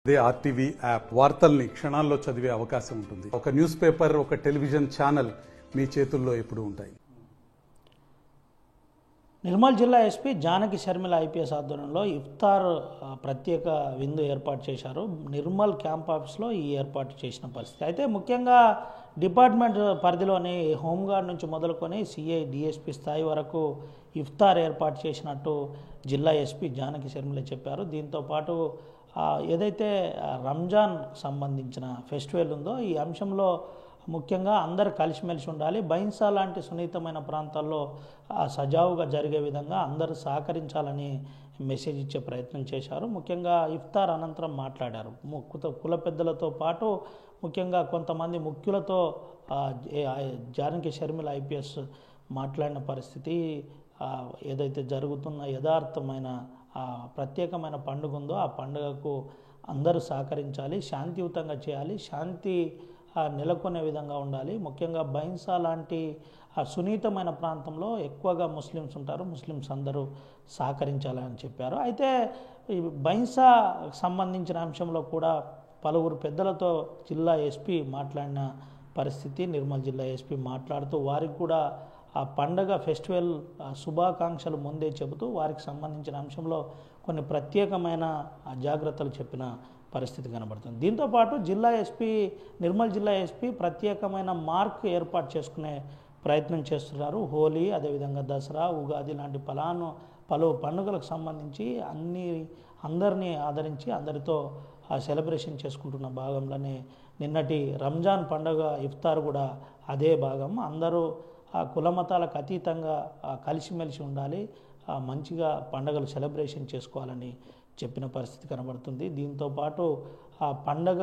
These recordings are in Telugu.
అదే ఆర్టీవీ యాప్ వార్తల్ని క్షణాల్లో చదివే అవకాశం ఉంటుంది. ఒక న్యూస్ పేపర్, ఒక టెలివిజన్ ఛానల్ మీ చేతుల్లో ఎప్పుడూ ఉంటాయి. నిర్మల్ జిల్లా ఎస్పీ జానకి శర్మిల ఐపీఎస్ ఆధ్వర్యంలో ఇఫ్తార్ ప్రత్యేక విందు ఏర్పాటు చేశారు. నిర్మల్ క్యాంప్ ఆఫీస్లో ఈ ఏర్పాటు చేసిన పరిస్థితి. అయితే ముఖ్యంగా డిపార్ట్మెంట్ పరిధిలోని హోంగార్డ్ నుంచి మొదలుకొని సిఐ డిఎస్పీ స్థాయి వరకు ఇఫ్తార్ ఏర్పాటు చేసినట్టు జిల్లా ఎస్పీ జానకి శర్మిల చెప్పారు. దీంతోపాటు ఏదైతే రంజాన్ సంబంధించిన ఫెస్టివల్ ఉందో ఈ అంశంలో ముఖ్యంగా అందరు కలిసిమెలిసి ఉండాలి, బైన్సా లాంటి సున్నితమైన ప్రాంతాల్లో సజావుగా జరిగే విధంగా అందరూ సహకరించాలని మెసేజ్ ఇచ్చే ప్రయత్నం చేశారు. ముఖ్యంగా ఇఫ్తార్ అనంతరం మాట్లాడారు. కుల పెద్దలతో పాటు ముఖ్యంగా కొంతమంది ముఖ్యులతో జానకి శర్మిల ఐపీఎస్ మాట్లాడిన పరిస్థితి, ఏదైతే జరుగుతున్న యథార్థమైన ప్రత్యేకమైన పండుగ ఉందో ఆ పండుగకు అందరూ సహకరించాలి, శాంతియుతంగా చేయాలి, శాంతి నెలకొనే విధంగా ఉండాలి. ముఖ్యంగా బైన్సా లాంటి సున్నితమైన ప్రాంతంలో ఎక్కువగా ముస్లిమ్స్ ఉంటారు, ముస్లిమ్స్ అందరూ సహకరించాలని చెప్పారు. అయితే ఈ బైన్సా సంబంధించిన అంశంలో కూడా పలువురు పెద్దలతో జిల్లా ఎస్పీ మాట్లాడిన పరిస్థితి. నిర్మల్ జిల్లా ఎస్పీ మాట్లాడుతూ వారికి కూడా ఆ పండగ ఫెస్టివల్ శుభాకాంక్షలు ముందే చెబుతూ వారికి సంబంధించిన అంశంలో కొన్ని ప్రత్యేకమైన జాగ్రత్తలు చెప్పిన పరిస్థితి కనబడుతుంది. దీంతోపాటు నిర్మల్ జిల్లా ఎస్పీ ప్రత్యేకమైన మార్క్ ఏర్పాటు చేసుకునే ప్రయత్నం చేస్తున్నారు. హోలీ, అదేవిధంగా దసరా, ఉగాది లాంటి పలు పండుగలకు సంబంధించి అందరినీ ఆదరించి అందరితో సెలబ్రేషన్ చేసుకుంటున్న భాగంలోనే నిన్నటి రంజాన్ పండుగ ఇఫ్తార్ కూడా అదే భాగం. అందరూ కులమతాలకు అతీతంగా కలిసిమెలిసి ఉండాలి, మంచిగా పండుగలు సెలబ్రేషన్ చేసుకోవాలని చెప్పిన పరిస్థితి కనబడుతుంది. దీంతోపాటు ఆ పండగ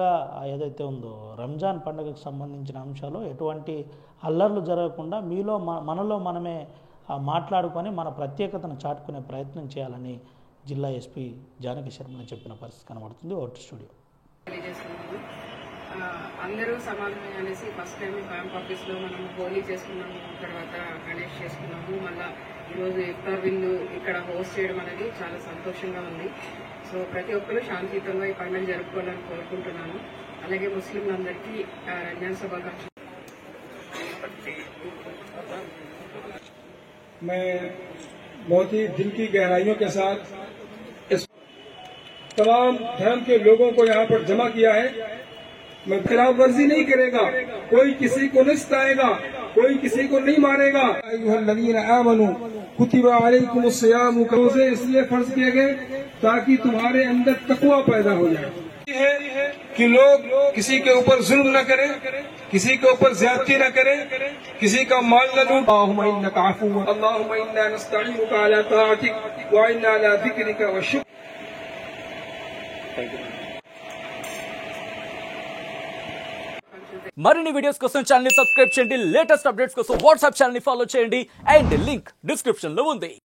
ఏదైతే ఉందో రంజాన్ పండుగకు సంబంధించిన అంశాలు ఎటువంటి అల్లర్లు జరగకుండా మనలో మనమే మాట్లాడుకొని మన ప్రత్యేకతను చాటుకునే ప్రయత్నం చేయాలని జిల్లా ఎస్పీ జానకి శర్మ చెప్పిన పరిస్థితి కనబడుతుంది. Vote studio. అందరూ సమానమే అనేసి ఫస్ట్ టైం క్యాంప్ ఆఫీస్లో మనం హోలీ చేసుకున్నాము, తర్వాత గణేష్ చేసుకున్నాము, మళ్ళీ ఈరోజు ఇఫ్తార్ విందు ఇక్కడ హోస్ట్ చేయడం అనేది చాలా సంతోషంగా ఉంది. సో ప్రతి ఒక్కరూ శాంతియుతంగా ఈ పండుగ జరుపుకోవాలని కోరుకుంటున్నాను. అలాగే ముస్లింలందరికీ రంజాన్ శుభాకాంక్షలు. मैं बहुत ही दिल की गहराइयों के साथ इस तमाम धर्म के लोगों को यहाँ पर जमा किया है. मैं खिलाफ वर्जी नहीं करेगा, कोई किसी को नहीं सताएगा, कोई किसी को नहीं मारेगा. अय्युहल्लज़ीना आमनू कुतिबा अलैकुमुस्सियाम, रोज़े इसलिए फर्ज किए गए ताकि तुम्हारे अंदर तक़वा पैदा हो जाए है कि लोग किसी के ऊपर जुल्म न करें, किसी के ऊपर ज्यादती न करें, किसी का माल न लूट. अल्लाहुम्मा इन्नका अफ़ुव्वुन अल्लाहुम्मा इन्ना नस्तईनुका अला ताअतिक व इन्ना अला ज़िक्रिका व शुक्रिक. మరిన్ని వీడియోస్ కోసం ఛానల్ ని సబ్స్క్రైబ్ చేయండి. లేటెస్ట్ అప్డేట్స్ కోసం వాట్సాప్ ఛానల్ ని ఫాలో చేయండి. అండ్ లింక్ డిస్క్రిప్షన్ లో ఉంది.